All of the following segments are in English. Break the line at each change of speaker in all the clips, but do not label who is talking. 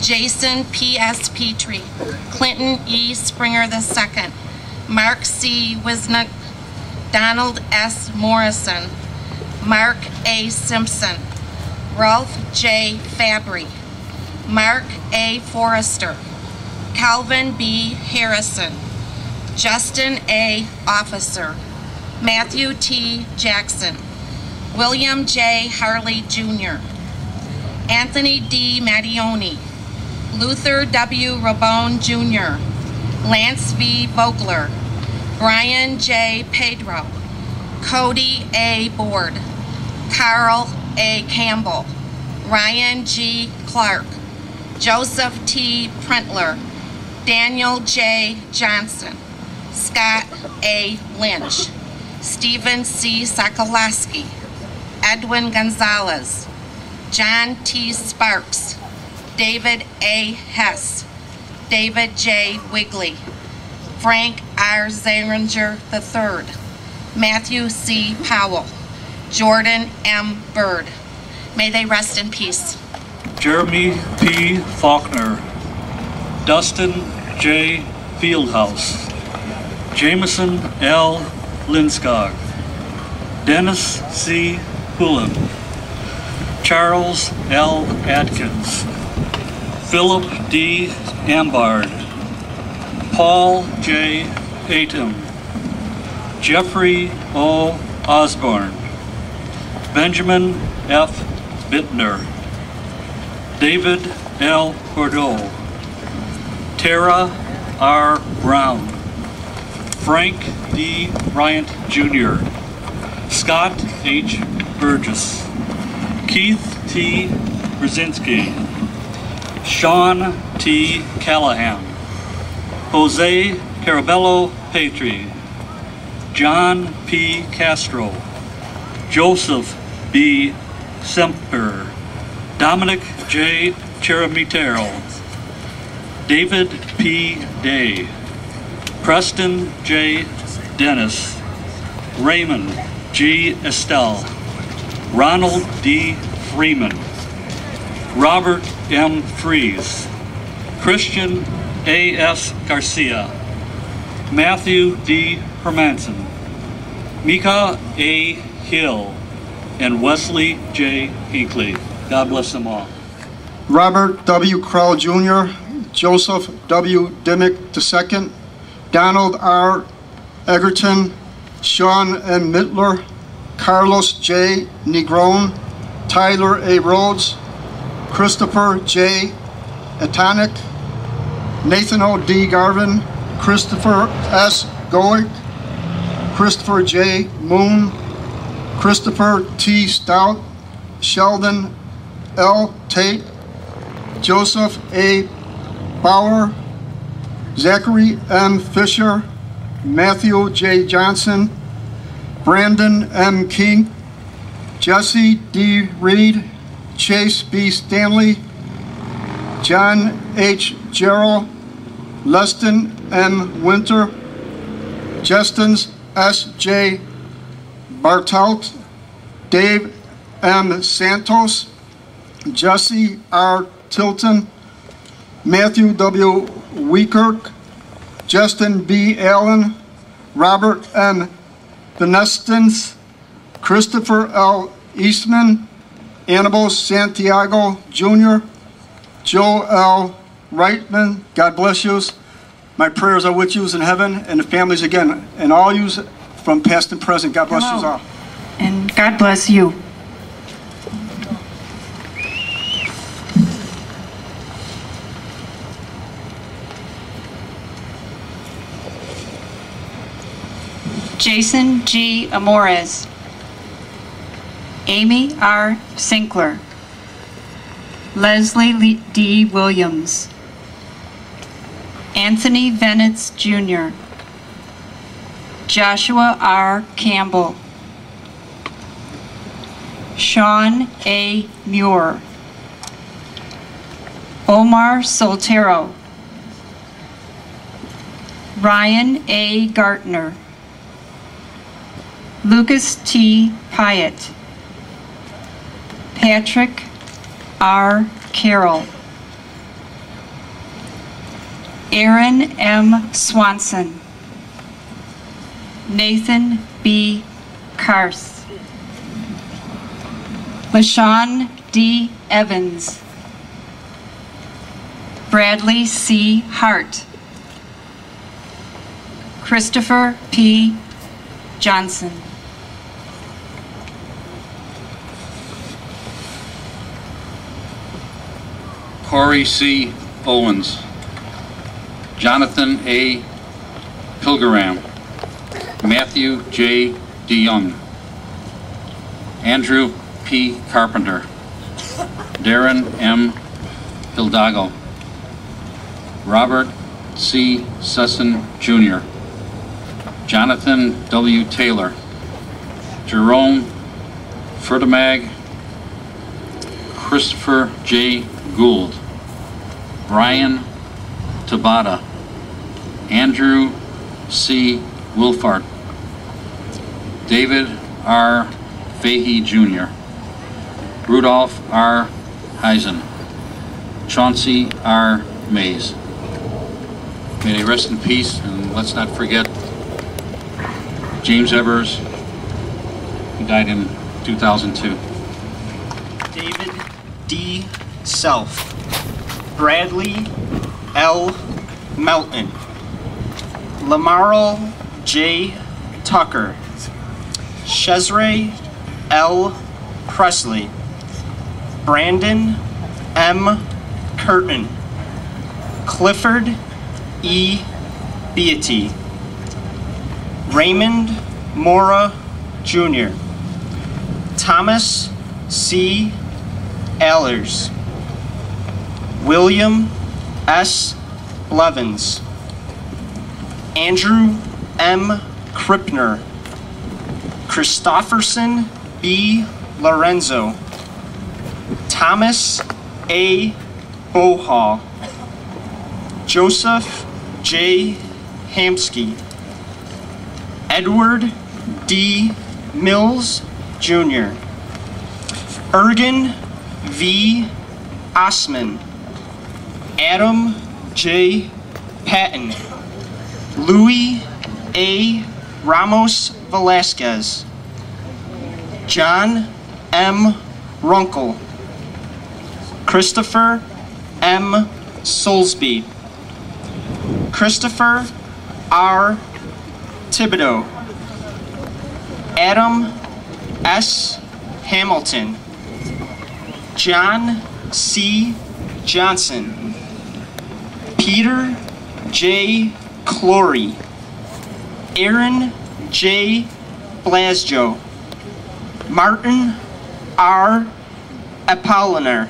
Jason P.S. Petrie, Clinton E. Springer II, Mark C. Wisnick, Donald S. Morrison, Mark A. Simpson, Ralph J. Fabry, Mark A. Forrester, Calvin B. Harrison, Justin A. Officer, Matthew T. Jackson, William J. Harley Jr., Anthony D. Mattioni, Luther W. Rabone Jr., Lance V. Vogler, Brian J. Pedro, Cody A. Board, Carl A. Campbell, Ryan G. Clark, Joseph T. Prentler, Daniel J. Johnson, Scott A. Lynch, Stephen C. Sokoloski, Edwin Gonzalez, John T. Sparks, David A. Hess, David J. Wigley, Frank R. Zeringer III, Matthew C. Powell, Jordan M. Bird. May they rest in peace.
Jeremy P. Faulkner, Dustin J. Fieldhouse, Jameson L. Linskog, Dennis C. Pullen, Charles L. Atkins, Philip D. Ambard, Paul J. Atum, Jeffrey O. Osborne, Benjamin F. Bittner, David L. Bordeaux, Tara R. Brown, Frank D. Bryant Jr., Scott H. Burgess, Keith T. Brzezinski, Sean T. Callahan, Jose Carabello Patry, John P. Castro, Joseph B. Semper, Dominic J. Cheramitero, David P. Day, Preston J. Dennis, Raymond G. Estelle, Ronald D. Freeman, Robert M. Fries, Christian A. S. Garcia, Matthew D. Hermanson, Mika A. Hill, and Wesley J. Hinkley. God bless them all.
Robert W. Krell Jr., Joseph W. Dimmick II, Donald R. Egerton, Sean M. Mittler, Carlos J. Negron, Tyler A. Rhodes, Christopher J. Etonic, Nathan O. D. Garvin, Christopher S. Goick, Christopher J. Moon, Christopher T. Stout, Sheldon L. Tate, Joseph A. Bauer, Zachary M. Fisher, Matthew J. Johnson, Brandon M. King, Jesse D. Reed, Chase B. Stanley, John H. Gerald, Leston M. Winter, Justins S. J. Bartelt, Dave M. Santos, Jesse R. Tilton, Matthew W. Weekirk, Justin B. Allen, Robert M. Benestens, Christopher L. Eastman, Annabelle Santiago Jr., Joe L. Reitman. God bless yous. My prayers are with yous in heaven and the families again, and all yous from past and present. God bless yous all.
And God bless you. Jason G. Amores, Amy R. Sinkler, Leslie D. Williams, Anthony Venitz Jr., Joshua R. Campbell, Sean A. Muir, Omar Soltero, Ryan A. Gartner, Lucas T. Pyatt, Patrick R. Carroll, Aaron M. Swanson, Nathan B. Karst, LaShawn D. Evans, Bradley C. Hart, Christopher P. Johnson.
Corey C. Owens, Jonathan A. Pilgram, Matthew J. DeYoung, Andrew P. Carpenter, Darren M. Hildago, Robert C. Sesson Jr., Jonathan W. Taylor, Jerome Ferdamag, Christopher J. Gould, Brian Tabata, Andrew C. Wilfart, David R. Fahey Jr., Rudolph R. Heisen, Chauncey R. Mays. May they rest in peace, and let's not forget James Evers, who died in 2002.
David D. Self, Bradley L. Melton, Lamarl J. Tucker, Shezray L. Presley, Brandon M. Curtin, Clifford E. Beatty, Raymond Mora Jr., Thomas C. Allers, William S. Blevins, Andrew M. Krippner, Christofferson B. Lorenzo, Thomas A. Bohall, Joseph J. Hamsky, Edward D. Mills Jr., Ergen V. Osman, Adam J. Patton, Louis A. Ramos Velasquez, John M. Runkle, Christopher M. Soulsby, Christopher R. Thibodeau, Adam S. Hamilton, John C. Johnson, Peter J. Clory, Aaron J. Blasjo, Martin R. Apolliner,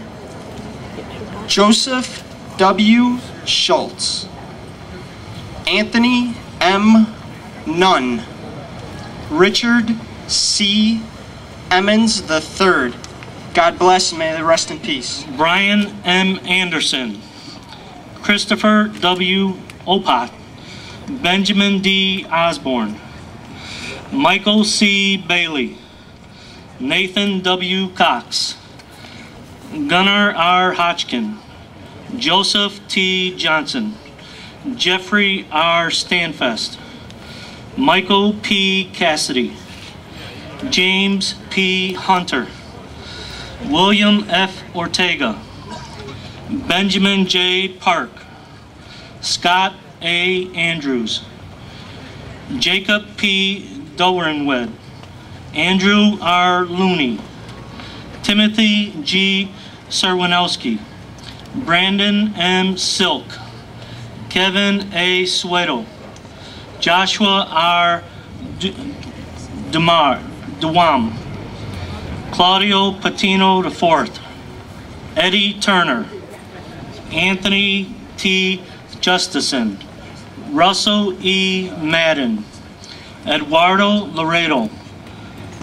Joseph W. Schultz, Anthony M. Nunn, Richard C. Emmons III. God bless and may they rest in peace.
Brian M. Anderson, Christopher W. Opat, Benjamin D. Osborne, Michael C. Bailey, Nathan W. Cox, Gunnar R. Hodgkin, Joseph T. Johnson, Jeffrey R. Stanfest, Michael P. Cassidy, James P. Hunter, William F. Ortega, Benjamin J. Park, Scott A. Andrews, Jacob P. Dorenwed, Andrew R. Looney, Timothy G. Serwanowski, Brandon M. Silk, Kevin A. Swedo, Joshua R. Dewam, Claudio Patino IV, Eddie Turner, Anthony T. Justison, Russell E. Madden, Eduardo Laredo,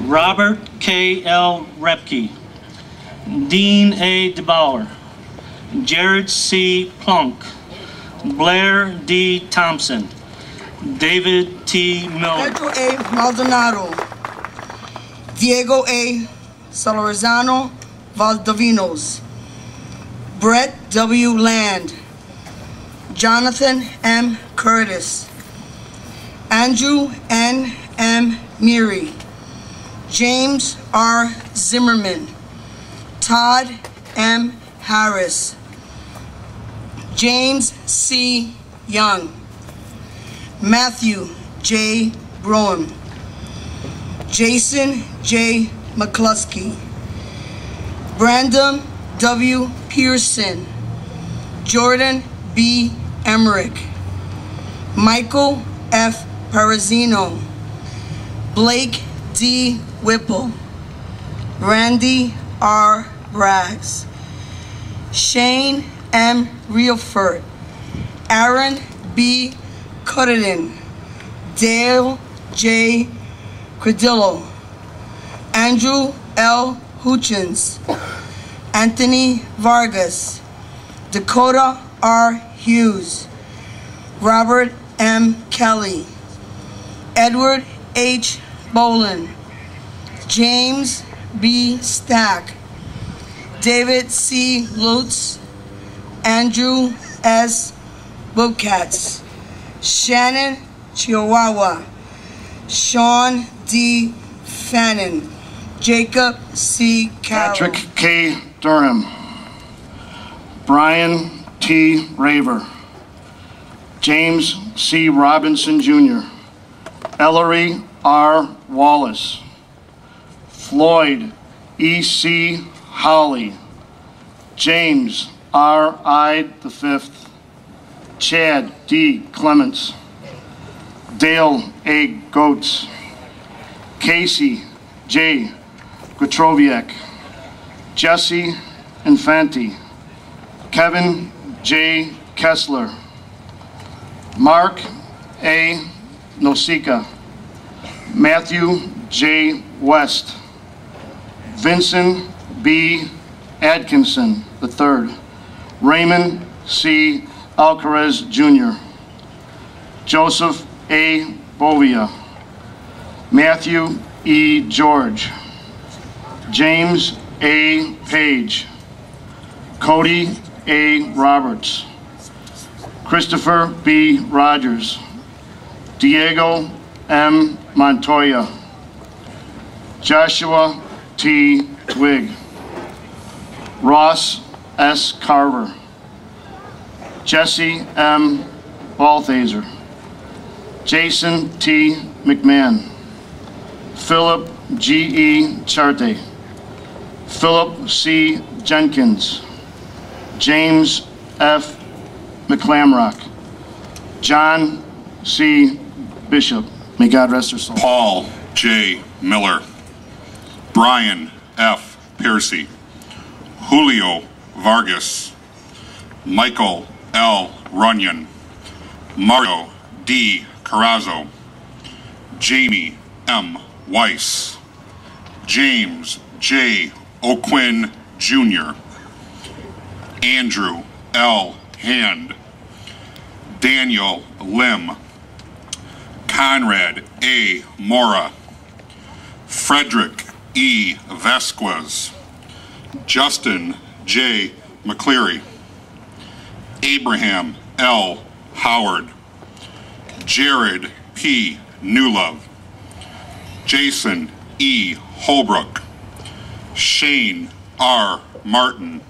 Robert K. L. Repke, Dean A. DeBauer, Jared C. Plunk, Blair D. Thompson, David T. Miller,
Pedro A. Maldonado, Diego A. Salorzano Valdovinos, Brett W. Land, Jonathan M. Curtis, Andrew N. M. Meary, James R. Zimmerman, Todd M. Harris, James C. Young, Matthew J. Broem, Jason J. McCluskey, Brandon W. Pearson, Jordan B. Emmerich, Michael F. Parazino, Blake D. Whipple, Randy R. Braggs, Shane M. Rielford, Aaron B. Cudden, Dale J. Credillo, Andrew L. Hutchins, Anthony Vargas, Dakota R. Hughes, Robert M. Kelly, Edward H. Bolin, James B. Stack, David C. Lutz, Andrew S. Bobcats, Shannon Chihuahua, Sean D. Fannin, Jacob C. Carroll,
Patrick K. Durham, Brian T. Raver, James C. Robinson Jr., Ellery R. Wallace, Floyd E. C. Hawley, James R. Ide V, Chad D. Clements, Dale A. Goetz, Casey J. Gutroviak, Jesse Infanti, Kevin J. Kessler, Mark A. Nosika, Matthew J. West, Vincent B. Atkinson III, Raymond C. Alcarez Jr., Joseph A. Bovia, Matthew E. George, James A. Page, Cody A. Roberts, Christopher B. Rogers, Diego M. Montoya, Joshua T. Twig, Ross S. Carver, Jesse M. Balthaser, Jason T. McMahon, Philip G. E. Charte, Philip C. Jenkins, James F. McClamrock, John C. Bishop. May God rest her soul.
Paul J. Miller, Brian F. Piercy, Julio Vargas, Michael L. Runyon, Mario D. Carrazzo, Jamie M. Weiss, James J. O'Quinn Jr., Andrew L. Hand, Daniel Lim, Conrad A. Mora, Frederick E. Vasquez, Justin J. McCleary, Abraham L. Howard, Jared P. Newlove, Jason E. Holbrook, Shane R. Martin,